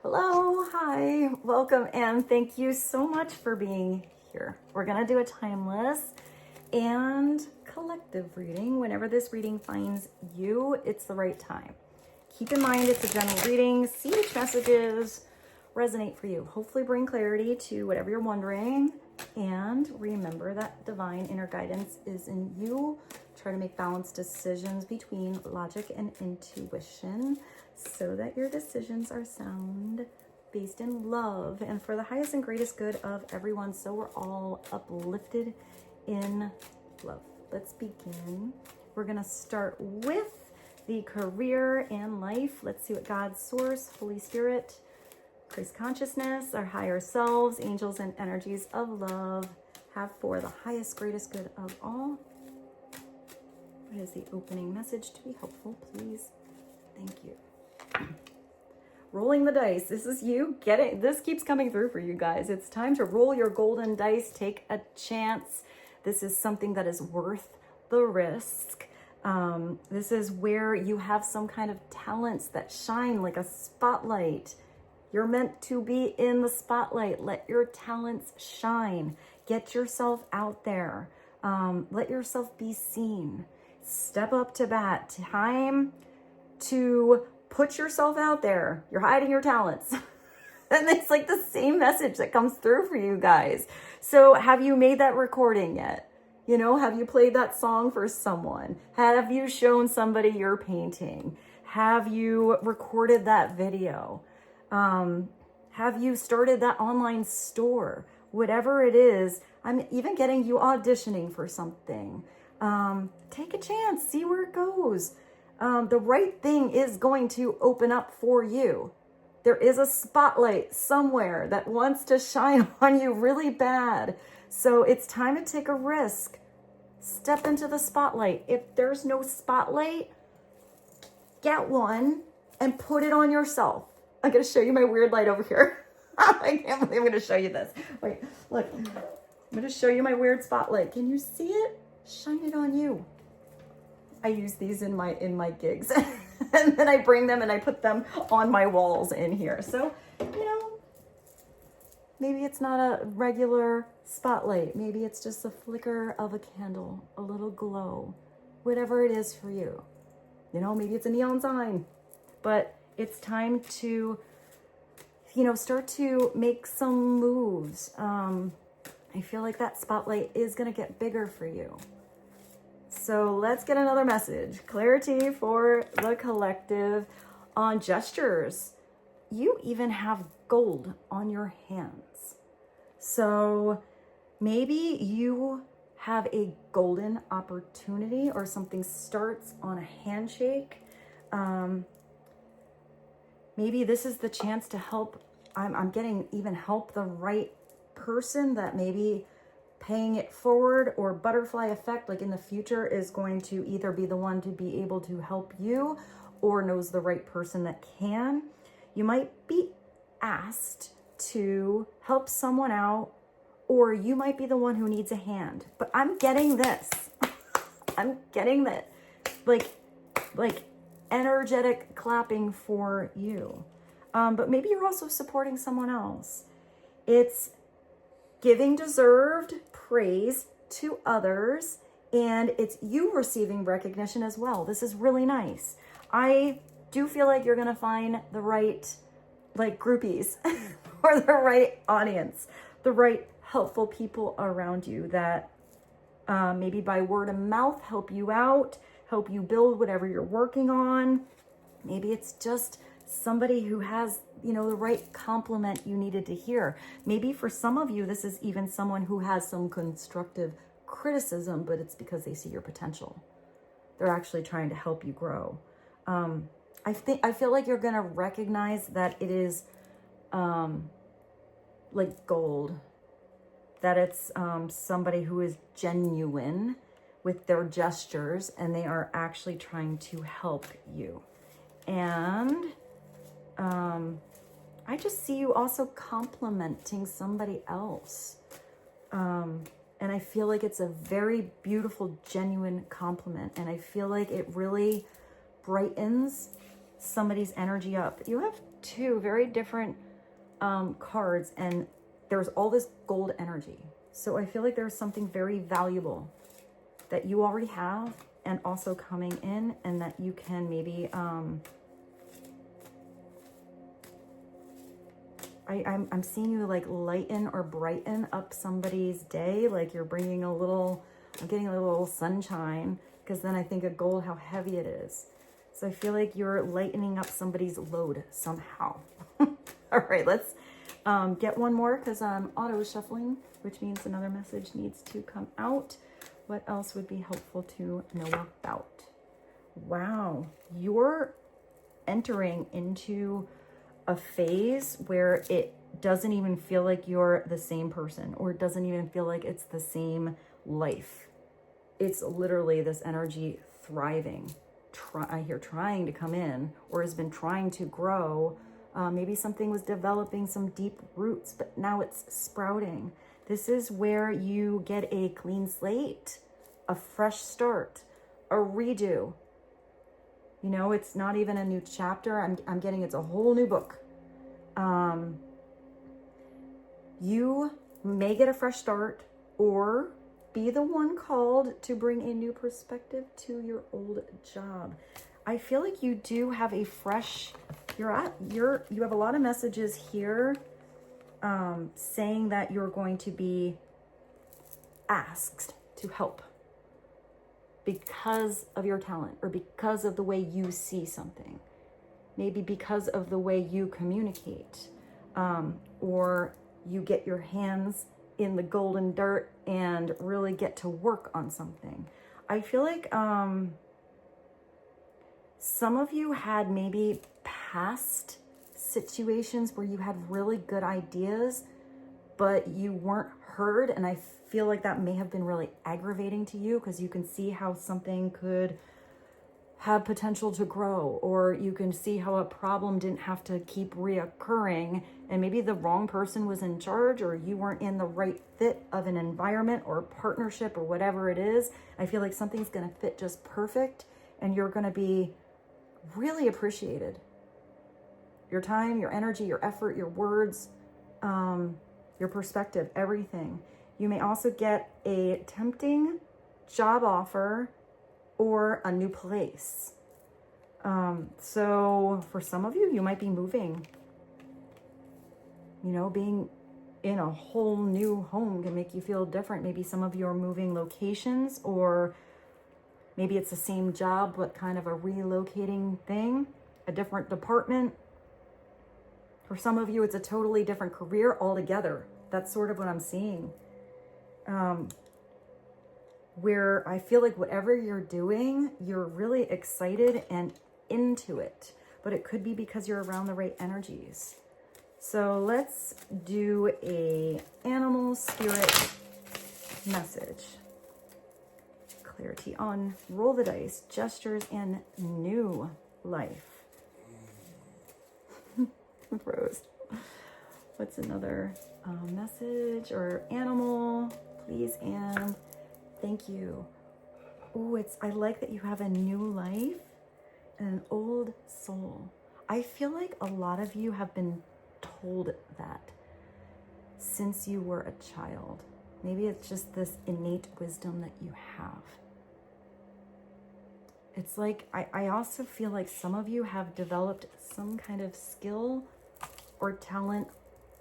Hello, hi, welcome, and thank you so much for being here. We're gonna do a timeless and collective reading. Whenever this reading finds you, it's the right time. Keep in mind it's a general reading. See which messages resonate for you. Hopefully bring clarity to whatever you're wondering. And remember that divine inner guidance is in you. Try to make balanced decisions between logic and intuition so that your decisions are sound, based in love, and for the highest and greatest good of everyone, so we're all uplifted in love. Let's begin. We're gonna start with the career and life. Let's see what God, Source, Holy Spirit, Christ consciousness, our higher selves, angels, and energies of love have for the highest, greatest good of all. What is the opening message to be helpful, please? Thank you. Rolling the dice. This is you getting, this keeps coming through for you guys. It's time to roll your golden dice. Take a chance. This is something that is worth the risk. This is where you have some kind of talents that shine like a spotlight. You're meant to be in the spotlight. Let your talents shine. Get yourself out there. Let yourself be seen. Step up to bat. Time to put yourself out there. You're hiding your talents. And it's like the same message that comes through for you guys. So have you made that recording yet? You know, have you played that song for someone? Have you shown somebody your painting? Have you recorded that video? Have you started that online store? Whatever it is, I'm even getting you auditioning for something. Take a chance, see where it goes. The right thing is going to open up for you. There is a spotlight somewhere that wants to shine on you really bad. So it's time to take a risk. Step into the spotlight. If there's no spotlight, get one and put it on yourself. I'm going to show you my weird light over here. I can't believe I'm going to show you this. Wait, look. I'm going to show you my weird spotlight. Can you see it? Shine it on you. I use these in my gigs. And then I bring them and I put them on my walls in here. So, you know, maybe it's not a regular spotlight. Maybe it's just a flicker of a candle, a little glow, whatever it is for you. You know, maybe it's a neon sign, but it's time to, you know, start to make some moves. I feel like that spotlight is going to get bigger for you. So let's get another message. Clarity for the collective on gestures. You even have gold on your hands. So maybe you have a golden opportunity or something starts on a handshake. Maybe this is the chance to help. I'm getting even help the right person that maybe paying it forward or butterfly effect, like in the future, is going to either be the one to be able to help you or knows the right person that can. You might be asked to help someone out, or you might be the one who needs a hand. But I'm getting this. I'm getting that, like energetic clapping for you. But maybe you're also supporting someone else. It's giving deserved praise to others, and it's you receiving recognition as well. This is really nice. I do feel like you're gonna find the right, like, groupies or the right audience, the right helpful people around you that maybe by word of mouth help you out, help you build whatever you're working on. Maybe it's just somebody who has, you know, the right compliment you needed to hear. Maybe for some of you, this is even someone who has some constructive criticism, but it's because they see your potential. They're actually trying to help you grow. I feel like you're going to recognize that it is like gold, that it's somebody who is genuine with their gestures and they are actually trying to help you. And I just see you also complimenting somebody else. And I feel like it's a very beautiful, genuine compliment. And I feel like it really brightens somebody's energy up. You have two very different cards, and there's all this gold energy. So I feel like there's something very valuable that you already have and also coming in, and that you can maybe, I'm seeing you like lighten or brighten up somebody's day. Like you're bringing a little, I'm getting a little sunshine, because then I think of gold, how heavy it is. So I feel like you're lightening up somebody's load somehow. All right, let's get one more, because I'm auto shuffling, which means another message needs to come out. What else would be helpful to know about? Wow, you're entering into a phase where it doesn't even feel like you're the same person, or it doesn't even feel like it's the same life. It's literally this energy thriving. I hear trying to come in, or has been trying to grow. Maybe something was developing some deep roots, but now it's sprouting. This is where you get a clean slate, a fresh start, a redo. You know, it's not even a new chapter. I'm getting it's a whole new book. You may get a fresh start, or be the one called to bring a new perspective to your old job. I feel like you do have a fresh, you have a lot of messages here saying that you're going to be asked to help because of your talent, or because of the way you see something, maybe because of the way you communicate, or you get your hands in the golden dirt and really get to work on something. I feel like some of you had maybe past situations where you had really good ideas, but you weren't heard. And I feel like that may have been really aggravating to you, because you can see how something could have potential to grow, or you can see how a problem didn't have to keep reoccurring, and maybe the wrong person was in charge, or you weren't in the right fit of an environment or partnership or whatever it is. I feel like something's going to fit just perfect, and you're going to be really appreciated. Your time, your energy, your effort, your words, your perspective, everything. You may also get a tempting job offer or a new place. So for some of you, you might be moving. You know, being in a whole new home can make you feel different. Maybe some of you are moving locations, or maybe it's the same job, but kind of a relocating thing, a different department. For some of you, it's a totally different career altogether. That's sort of what I'm seeing. Where I feel like whatever you're doing, you're really excited and into it, but it could be because you're around the right energies. So let's do a animal spirit message. Clarity on roll the dice, gestures, and new life. Rose. What's another message or animal, please? And thank you. Oh, I like that you have a new life and an old soul. I feel like a lot of you have been told that since you were a child. Maybe it's just this innate wisdom that you have. It's like, I also feel like some of you have developed some kind of skill or talent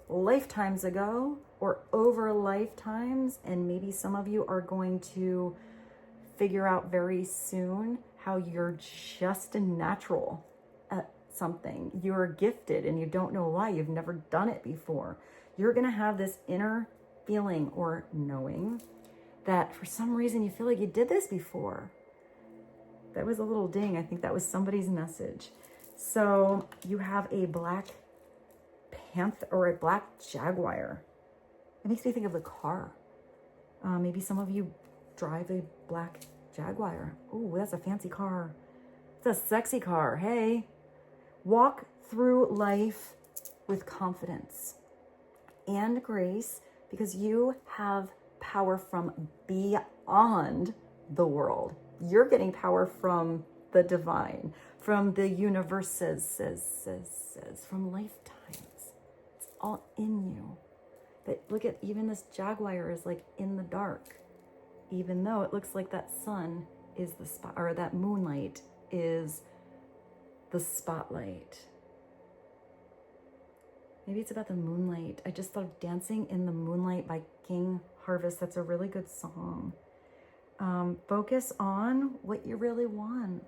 lifetimes ago, or over lifetimes, and maybe some of you are going to figure out very soon how you're just a natural at something. You're gifted and you don't know why. You've never done it before. You're going to have this inner feeling or knowing that for some reason you feel like you did this before. That was a little ding. I think that was somebody's message. So you have a black panther or a black jaguar. It makes me think of the car. Maybe some of you drive a black jaguar. Oh, that's a fancy car. It's a sexy car. Hey, walk through life with confidence and grace, because you have power from beyond the world. You're getting power from the divine, from the universes, from lifetimes. It's all in you. But look at, even this jaguar is like in the dark, even though it looks like that sun is the spot, or that moonlight is the spotlight. Maybe it's about the moonlight. I just thought of Dancing in the Moonlight by King Harvest. That's a really good song. Focus on what you really want.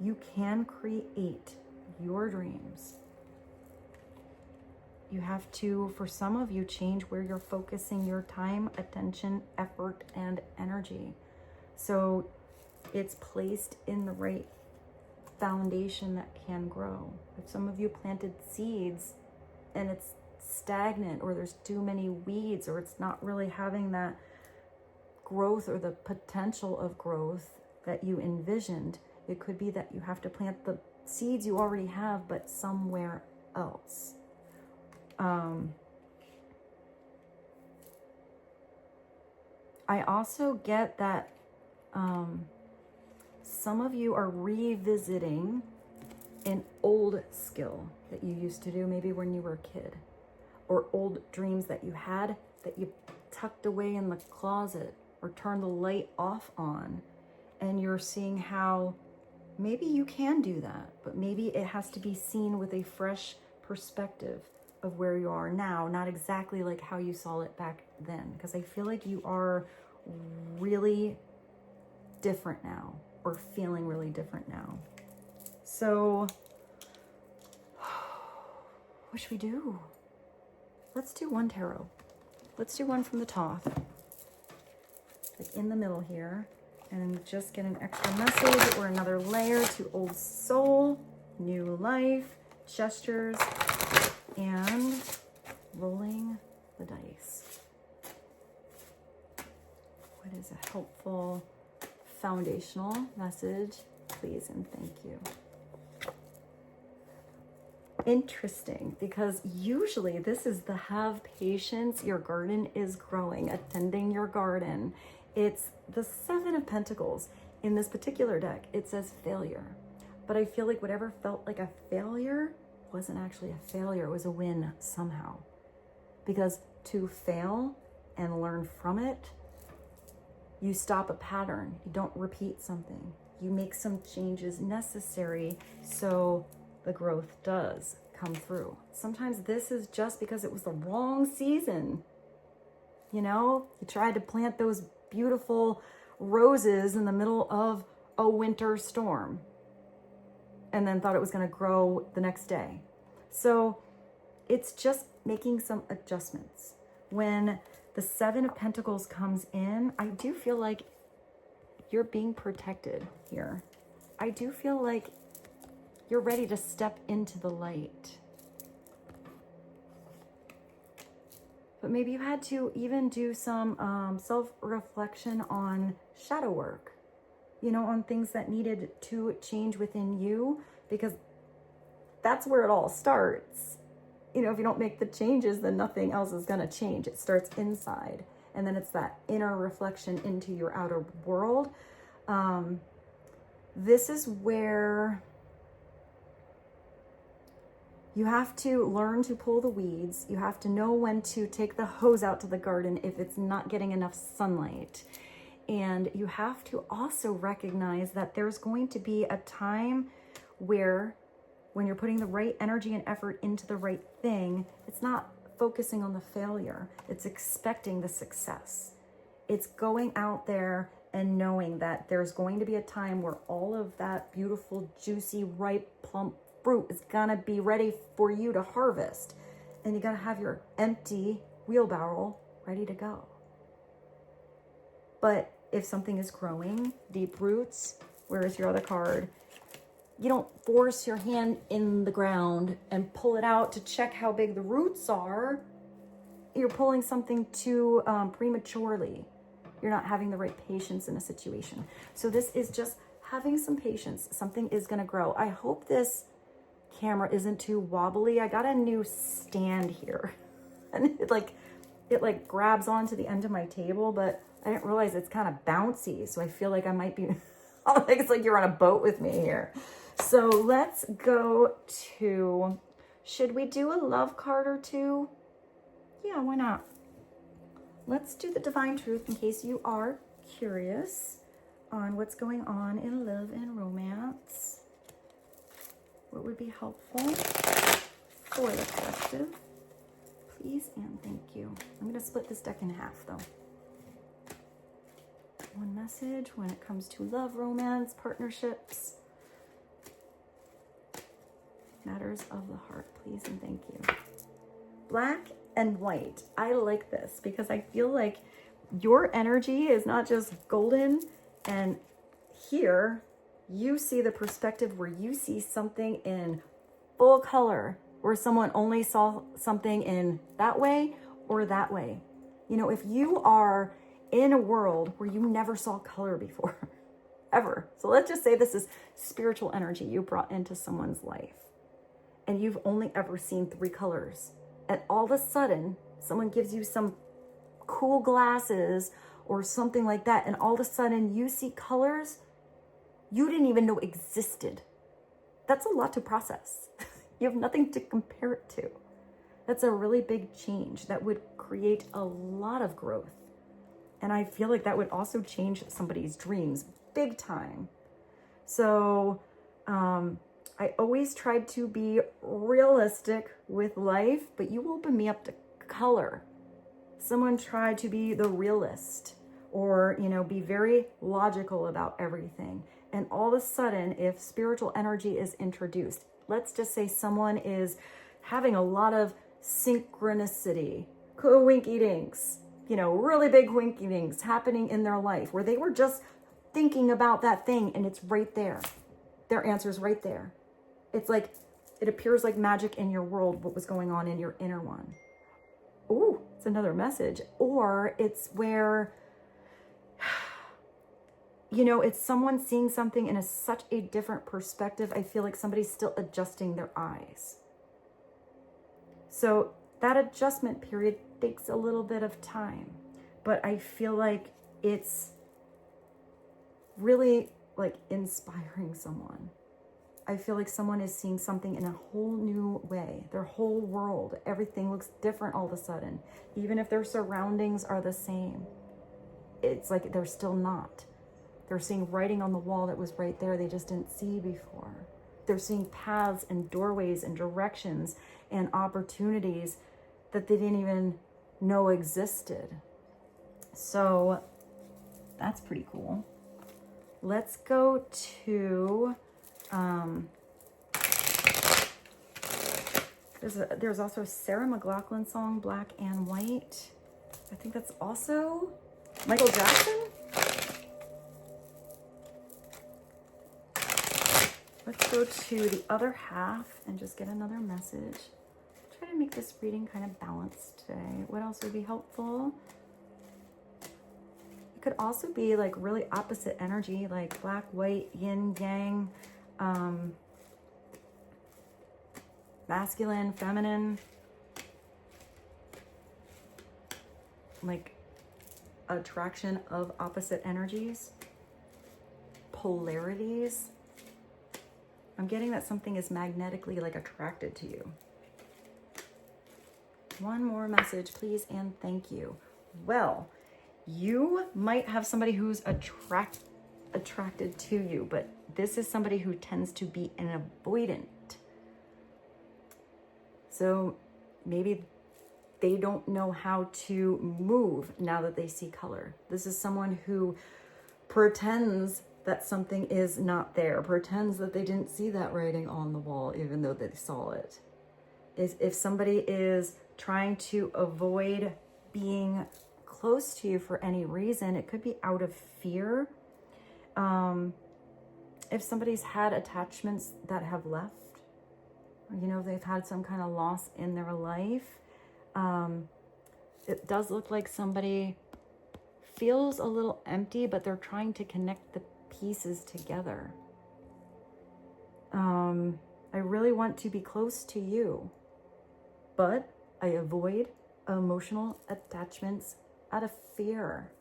You can create your dreams. You have to, for some of you, change where you're focusing your time, attention, effort, and energy. So it's placed in the right foundation that can grow. If some of you planted seeds and it's stagnant, or there's too many weeds, or it's not really having that growth or the potential of growth that you envisioned, it could be that you have to plant the seeds you already have, but somewhere else. I also get that some of you are revisiting an old skill that you used to do, maybe when you were a kid, or old dreams that you had that you tucked away in the closet or turned the light off on, and you're seeing how maybe you can do that, but maybe it has to be seen with a fresh perspective of where you are now, not exactly like how you saw it back then, because I feel like you are really different now, or feeling really different now. So what should we do? Let's do one tarot. Let's do one from the top, like in the middle here, and just get an extra message or another layer to old soul, new life, gestures, and rolling the dice. What is a helpful foundational message, please and thank you? Interesting, because usually this is the have patience, your garden is growing, attending your garden. It's the Seven of Pentacles. In this particular deck, it says failure. But I feel like whatever felt like a failure wasn't actually a failure, it was a win somehow. Because to fail and learn from it, you stop a pattern, you don't repeat something. You make some changes necessary so the growth does come through. Sometimes this is just because it was the wrong season. You know, you tried to plant those beautiful roses in the middle of a winter storm and then thought it was going to grow the next day. So it's just making some adjustments. When the Seven of Pentacles comes in, I do feel like you're being protected here. I do feel like you're ready to step into the light. But maybe you had to even do some self-reflection on shadow work, you know, on things that needed to change within you, because that's where it all starts. You know, if you don't make the changes, then nothing else is going to change. It starts inside, and then it's that inner reflection into your outer world. This is where you have to learn to pull the weeds. You have to know when to take the hose out to the garden if it's not getting enough sunlight. And you have to also recognize that there's going to be a time where, when you're putting the right energy and effort into the right thing, it's not focusing on the failure. It's expecting the success. It's going out there and knowing that there's going to be a time where all of that beautiful, juicy, ripe, plump fruit is gonna be ready for you to harvest. And you gotta have your empty wheelbarrow ready to go. But if something is growing, deep roots, where is your other card? You don't force your hand in the ground and pull it out to check how big the roots are. You're pulling something too prematurely. You're not having the right patience in a situation. So this is just having some patience. Something is gonna grow. I hope this camera isn't too wobbly. I got a new stand here and it like grabs onto the end of my table, but I didn't realize it's kind of bouncy. So I feel like I might be It's like you're on a boat with me here. So let's go to, should we do a love card or two? Yeah, why not? Let's do the Divine Truth in case you are curious on what's going on in love and romance. What would be helpful for the collective? Please and thank you. I'm going to split this deck in half though. One message when it comes to love, romance, partnerships, matters of the heart, please and thank you. Black and white. I like this because I feel like your energy is not just golden, and here you see the perspective where you see something in full color, where someone only saw something in that way or that way. You know, if you are in a world where you never saw color before, ever. So let's just say this is spiritual energy you brought into someone's life, and you've only ever seen 3 colors. And all of a sudden, someone gives you some cool glasses or something like that, and all of a sudden you see colors you didn't even know existed. That's a lot to process. You have nothing to compare it to. That's a really big change that would create a lot of growth. And I feel like that would also change somebody's dreams big time. So I always tried to be realistic with life, but you opened me up to color. Someone tried to be the realist, or, you know, be very logical about everything. And all of a sudden, if spiritual energy is introduced, let's just say someone is having a lot of synchronicity, winky dinks, you know, really big winky dinks happening in their life where they were just thinking about that thing and it's right there. Their answer's right there. It's like, it appears like magic in your world, what was going on in your inner one. Ooh, it's another message. Or it's where, you know, it's someone seeing something in such a different perspective. I feel like somebody's still adjusting their eyes. So that adjustment period takes a little bit of time, but I feel like it's really like inspiring someone. I feel like someone is seeing something in a whole new way. Their whole world, everything looks different all of a sudden. Even if their surroundings are the same, it's like they're still not. They're seeing writing on the wall that was right there they just didn't see before. They're seeing paths and doorways and directions and opportunities that they didn't even know existed. So that's pretty cool. Let's go to, there's also a Sarah McLachlan song, Black and White. I think that's also Michael Jackson. Let's go to the other half and just get another message. Try to make this reading kind of balanced today. What else would be helpful? It could also be like really opposite energy, like black, white, yin, yang, masculine, feminine, like attraction of opposite energies, polarities. I'm getting that something is magnetically like attracted to you. One more message, please, and thank you. Well, you might have somebody who's attracted to you, but this is somebody who tends to be an avoidant. So maybe they don't know how to move now that they see color. This is someone who pretends that something is not there, pretends that they didn't see that writing on the wall, even though they saw it. If somebody is trying to avoid being close to you for any reason, it could be out of fear. If somebody's had attachments that have left, you know, they've had some kind of loss in their life, it does look like somebody feels a little empty, but they're trying to connect the pieces together. I really want to be close to you, but I avoid emotional attachments out of fear.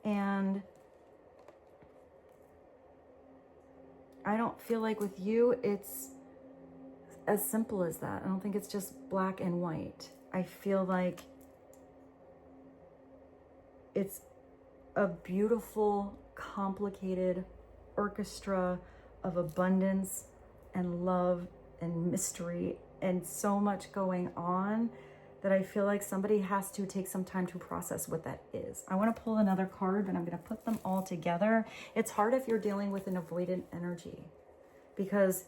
And I don't feel like with you, it's as simple as that. I don't think it's just black and white. I feel like it's a beautiful, complicated orchestra of abundance and love and mystery and so much going on that I feel like somebody has to take some time to process what that is. I want to pull another card, but I'm going to put them all together. It's hard if you're dealing with an avoidant energy because,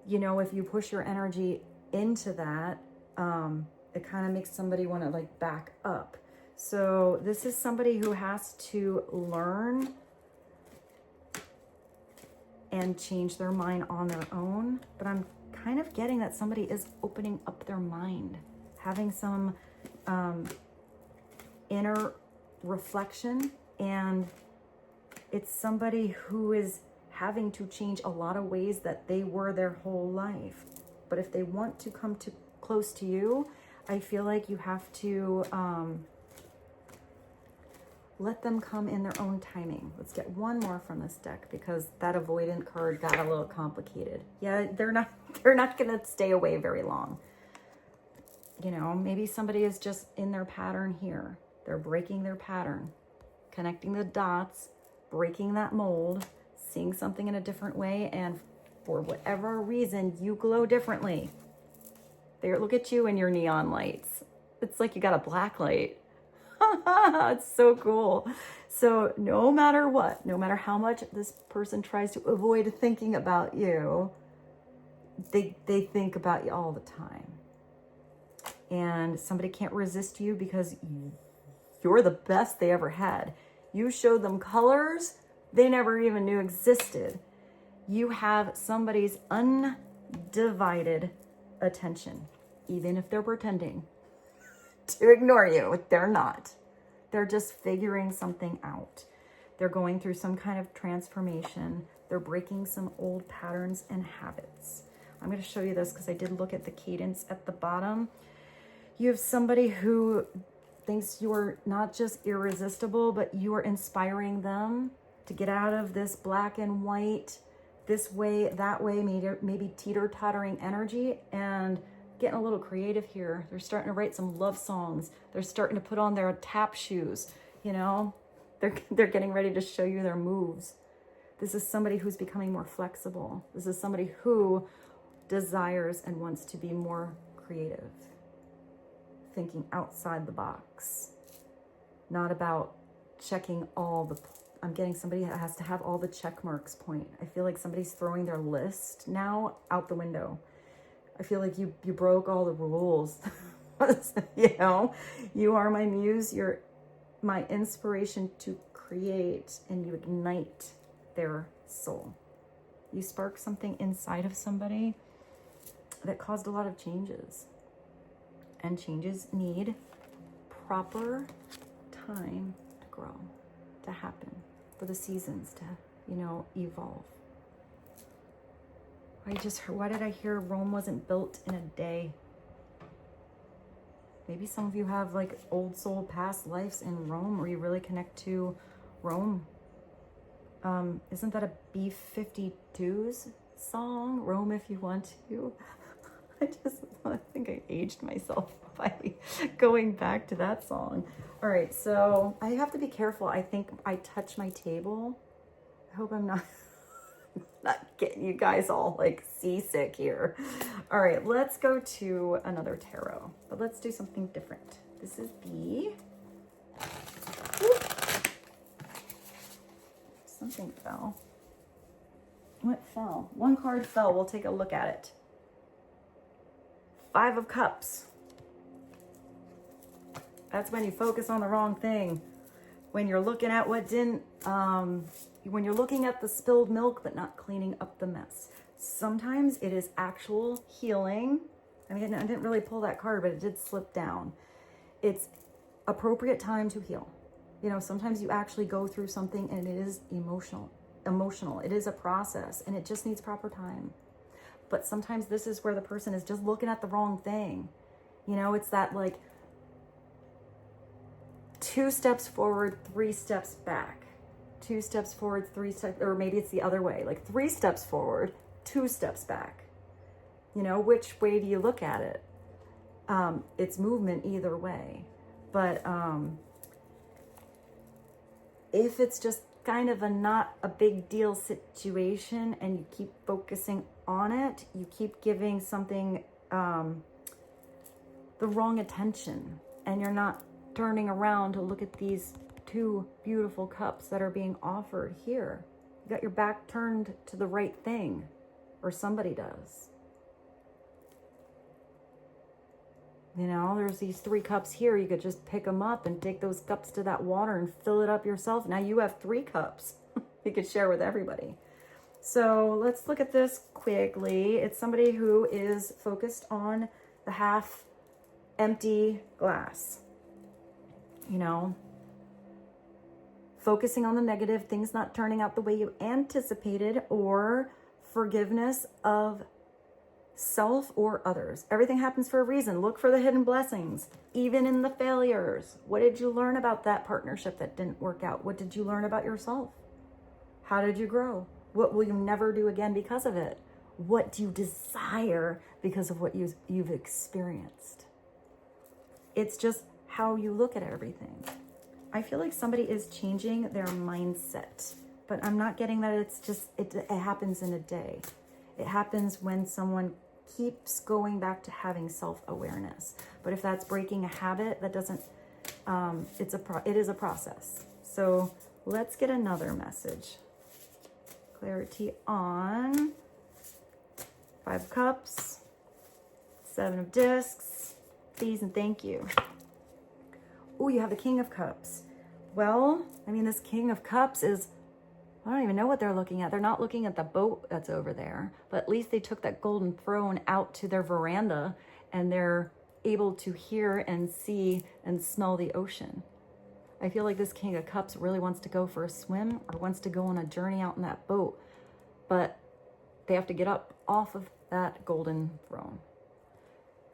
you know, if you push your energy into that, it kind of makes somebody want to like back up. So this is somebody who has to learn and change their mind on their own. But I'm kind of getting that somebody is opening up their mind, having some inner reflection. And it's somebody who is having to change a lot of ways that they were their whole life. But if they want to come to close to you, I feel like you have to let them come in their own timing. Let's get one more from this deck because that avoidant card got a little complicated. Yeah, they're not gonna stay away very long. You know, maybe somebody is just in their pattern here. They're breaking their pattern, connecting the dots, breaking that mold, seeing something in a different way, and for whatever reason, you glow differently. There, look at you and your neon lights. It's like you got a black light. It's so cool. So no matter what, no matter how much this person tries to avoid thinking about you, they think about you all the time. And somebody can't resist you because you're the best they ever had. You showed them colors they never even knew existed. You have somebody's undivided attention, even if they're pretending to ignore you. They're not. They're just figuring something out. They're going through some kind of transformation. They're breaking some old patterns and habits. I'm going to show you this because I did look at the cadence at the bottom. You have somebody who thinks you're not just irresistible, but you are inspiring them to get out of this black and white, this way, that way, maybe teeter-tottering energy, and getting a little creative here. They're starting to write some love songs. They're starting to put on their tap shoes, you know? They're getting ready to show you their moves. This is somebody who's becoming more flexible. This is somebody who desires and wants to be more creative, thinking outside the box, not about checking all the, I'm getting somebody that has to have all the check marks point. I feel like somebody's throwing their list now out the window. I feel like you broke all the rules. You know, you are my muse, you're my inspiration to create, and you ignite their soul. You spark something inside of somebody that caused a lot of changes. And changes need proper time to grow, to happen, for the seasons to, you know, evolve. Why did I hear Rome wasn't built in a day? Maybe some of you have like old soul past lives in Rome, or you really connect to Rome. Isn't that a B-52's song? Rome if you want to. I think I aged myself by going back to that song. All right, so I have to be careful. I think I touch my table. I hope I'm not getting you guys all like seasick here. All right, let's go to another tarot, but let's do something different. This is B. Something fell. What fell? One card fell. We'll take a look at it. 5 of Cups. That's when you focus on the wrong thing. When you're looking at what didn't, when you're looking at the spilled milk, but not cleaning up the mess. Sometimes it is actual healing. I mean, I didn't really pull that card, but it did slip down. It's appropriate time to heal. You know, sometimes you actually go through something and it is emotional. It is a process and it just needs proper time. But sometimes this is where the person is just looking at the wrong thing. You know, it's that like 2 steps forward, 3 steps back. 2 steps forward, 3 steps, or maybe it's the other way, like 3 steps forward, 2 steps back. You know, which way do you look at it? It's movement either way. But if it's just kind of a not a big deal situation and you keep focusing on it, you keep giving something the wrong attention, and you're not turning around to look at these 2 beautiful cups that are being offered here. You got your back turned to the right thing, or somebody does. You know, there's these 3 cups here. You could just pick them up and take those cups to that water and fill it up yourself. Now you have 3 cups you could share with everybody. So let's look at this quickly. It's somebody who is focused on the half empty glass. You know, focusing on the negative, things not turning out the way you anticipated, or forgiveness of self or others. Everything happens for a reason. Look for the hidden blessings, even in the failures. What did you learn about that partnership that didn't work out? What did you learn about yourself? How did you grow? What will you never do again because of it? What do you desire because of what you've experienced? It's just how you look at everything. I feel like somebody is changing their mindset, but I'm not getting that it's just, it happens in a day. It happens when someone keeps going back to having self-awareness. But if that's breaking a habit, that doesn't, it is a process. So let's get another message. Clarity on 5 of Cups, 7 of Discs, please and thank you. Oh, you have the King of Cups. Well, I mean, this King of Cups is, I don't even know what they're looking at. They're not looking at the boat that's over there, but at least they took that golden throne out to their veranda and they're able to hear and see and smell the ocean. I feel like this King of Cups really wants to go for a swim or wants to go on a journey out in that boat, but they have to get up off of that golden throne.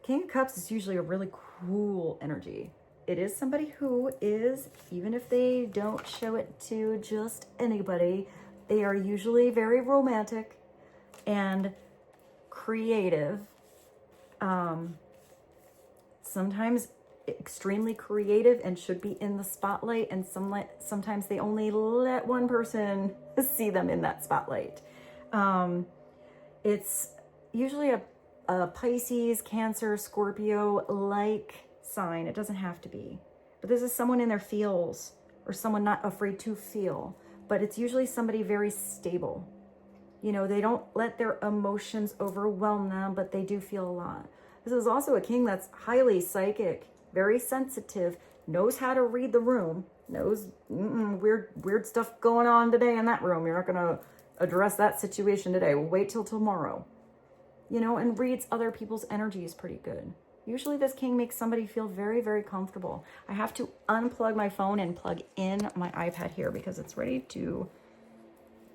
King of Cups is usually a really cool energy. It is somebody who is, even if they don't show it to just anybody, they are usually very romantic and creative. Sometimes extremely creative and should be in the spotlight, and sometimes they only let one person see them in that spotlight. It's usually a Pisces, Cancer, Scorpio-like sign. It doesn't have to be, but this is someone in their feels, or someone not afraid to feel, but it's usually somebody very stable. You know, they don't let their emotions overwhelm them, but they do feel a lot. This is also a king that's highly psychic, very sensitive, knows how to read the room, knows weird stuff going on today in that room. You're not going to address that situation today. We'll wait till tomorrow. You know, and reads other people's energies pretty good. Usually this king makes somebody feel very, very comfortable. I have to unplug my phone and plug in my iPad here because it's ready to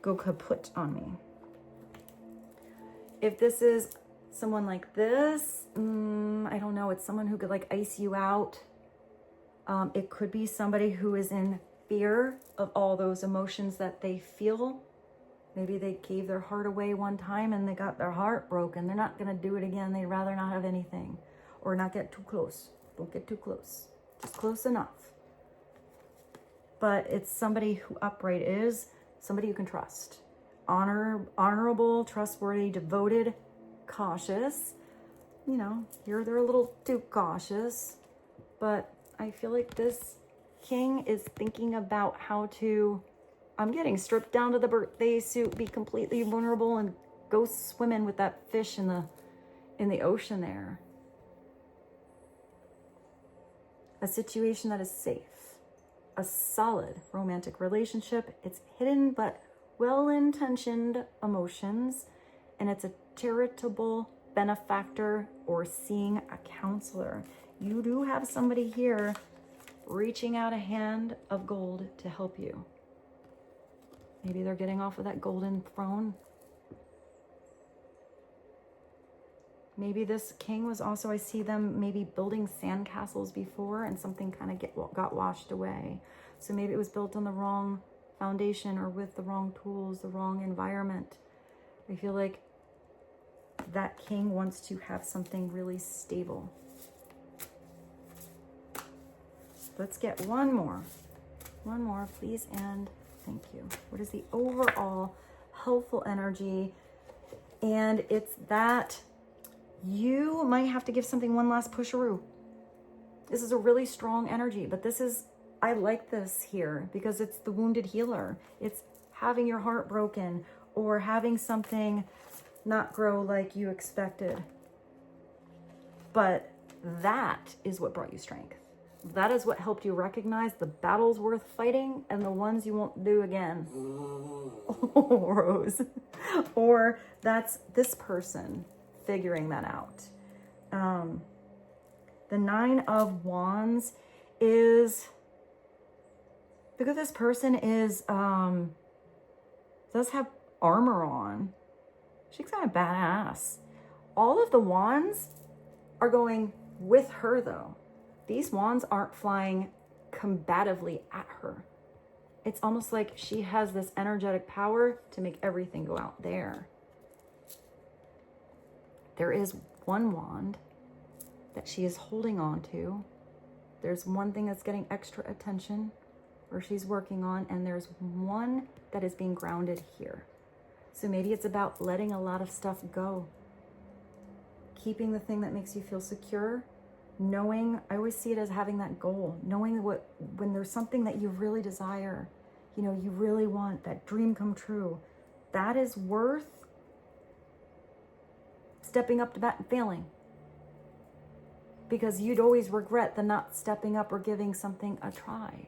go kaput on me. If this is someone like this, I don't know. It's someone who could like ice you out. It could be somebody who is in fear of all those emotions that they feel. Maybe they gave their heart away one time and they got their heart broken. They're not going to do it again. They'd rather not have anything. Or not get too close. Don't get too close. Just close enough. But it's somebody who upright is somebody you can trust. Honorable, trustworthy, devoted, cautious. You know, they're a little too cautious. But I feel like this king is thinking about how to, I'm getting stripped down to the birthday suit, be completely vulnerable, and go swimming with that fish in the ocean there. A situation that is safe, a solid romantic relationship. It's hidden but well-intentioned emotions, and it's a charitable benefactor or seeing a counselor. You do have somebody here reaching out a hand of gold to help you. Maybe they're getting off of that golden throne. Maybe this king was also, I see them maybe building sandcastles before and something kind of got washed away. So maybe it was built on the wrong foundation or with the wrong tools, the wrong environment. I feel like that king wants to have something really stable. Let's get one more. One more, please, and thank you. What is the overall helpful energy? And it's that you might have to give something one last pusheroo. This is a really strong energy, but this is, I like this here because it's the wounded healer. It's having your heart broken or having something not grow like you expected. But that is what brought you strength. That is what helped you recognize the battles worth fighting and the ones you won't do again. Oh, Rose. Or that's this person figuring that out. The 9 of Wands is, look at this person is, does have armor on. She's kind of badass. All of the wands are going with her though. These wands aren't flying combatively at her. It's almost like she has this energetic power to make everything go out there. There is one wand that she is holding on to. There's one thing that's getting extra attention or she's working on, and there's one that is being grounded here. So maybe it's about letting a lot of stuff go. Keeping the thing that makes you feel secure. Knowing, I always see it as having that goal. Knowing what, when there's something that you really desire, you know, you really want, that dream come true, that is worth stepping up to bat and failing. Because you'd always regret the not stepping up or giving something a try.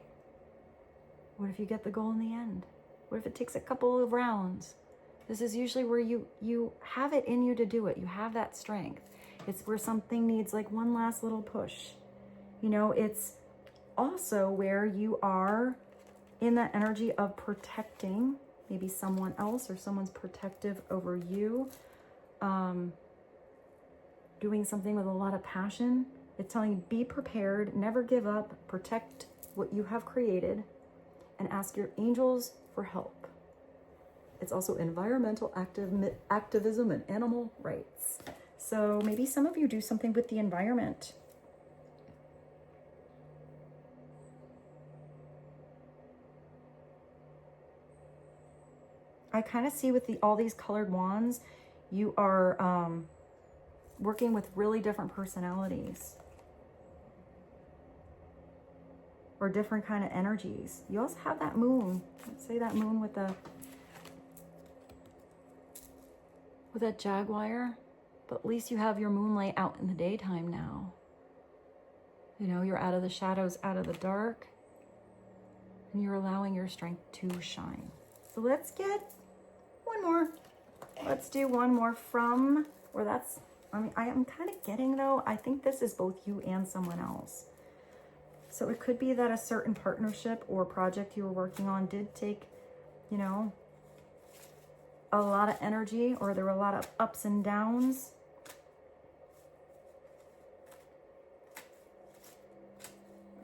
What if you get the goal in the end? What if it takes a couple of rounds? This is usually where you have it in you to do it. You have that strength. It's where something needs like one last little push. You know, it's also where you are in that energy of protecting maybe someone else or someone's protective over you. Doing something with a lot of passion. It's telling you, be prepared, never give up, protect what you have created, and ask your angels for help. It's also environmental activism and animal rights. So maybe some of you do something with the environment. I kind of see with all these colored wands, you are working with really different personalities or different kind of energies. You also have that moon. Let's say that moon with that jaguar, but at least you have your moonlight out in the daytime now. You know, you're out of the shadows, out of the dark, and you're allowing your strength to shine. So let's get one more. Let's do one more from, or that's, I mean, I am kind of getting though, I think this is both you and someone else. So it could be that a certain partnership or project you were working on did take, you know, a lot of energy, or there were a lot of ups and downs.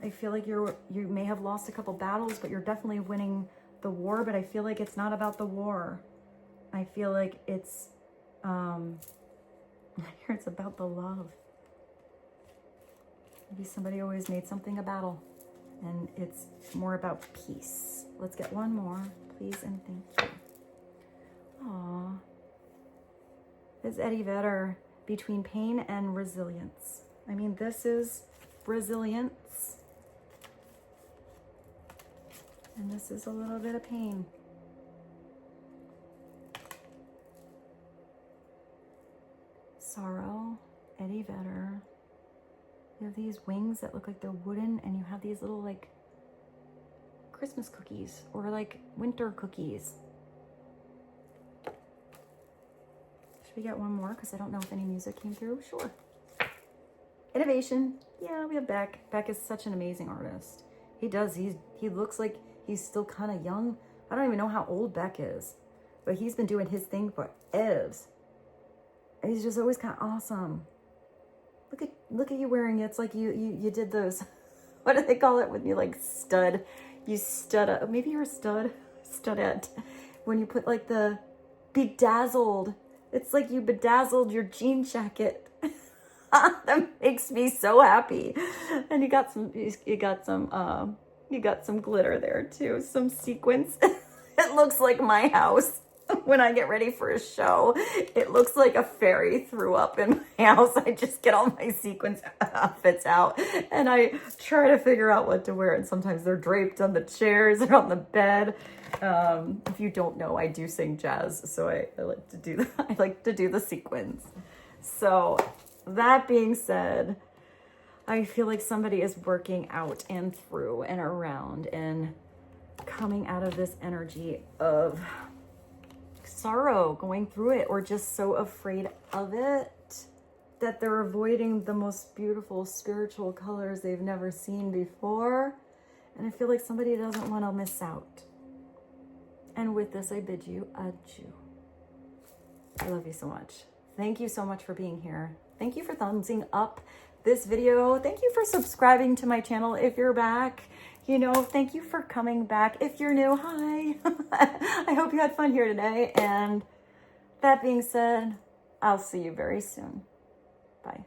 I feel like you may have lost a couple battles, but you're definitely winning the war. But I feel like it's not about the war. I feel like it's here it's about the love. Maybe somebody always made something a battle, and it's more about peace. Let's get one more, please, and thank you. Aww. It's Eddie Vedder, between pain and resilience. I mean, this is resilience. And this is a little bit of pain. Sorrow, Eddie Vedder. You have these wings that look like they're wooden, and you have these little like Christmas cookies or like winter cookies. Should we get one more? Because I don't know if any music came through. Sure. Innovation. Yeah, we have Beck. Beck is such an amazing artist. He looks like he's still kind of young. I don't even know how old Beck is, but he's been doing his thing for evs. And he's just always kind of awesome. Look at you wearing it. It's like you did those. What do they call it when you like stud? You stud up. Maybe you're a stud. studette. When you put like the bedazzled, it's like you bedazzled your jean jacket. That makes me so happy. And you got some glitter there too, some sequins. It looks like my house. When I get ready for a show, it looks like a fairy threw up in my house. I just get all my sequins outfits out and I try to figure out what to wear. And sometimes they're draped on the chairs or on the bed. If you don't know, I do sing jazz, so I like to do that. I like to do the sequins. So that being said, I feel like somebody is working out and through and around and coming out of this energy of sorrow, going through it, or just so afraid of it that they're avoiding the most beautiful spiritual colors they've never seen before. And I feel like somebody doesn't want to miss out. And with this, I bid you adieu. I love you so much. Thank you so much for being here. Thank you for thumbsing up this video. Thank you for subscribing to my channel if you're back. You know, thank you for coming back. If you're new, hi. I hope you had fun here today. And that being said, I'll see you very soon. Bye.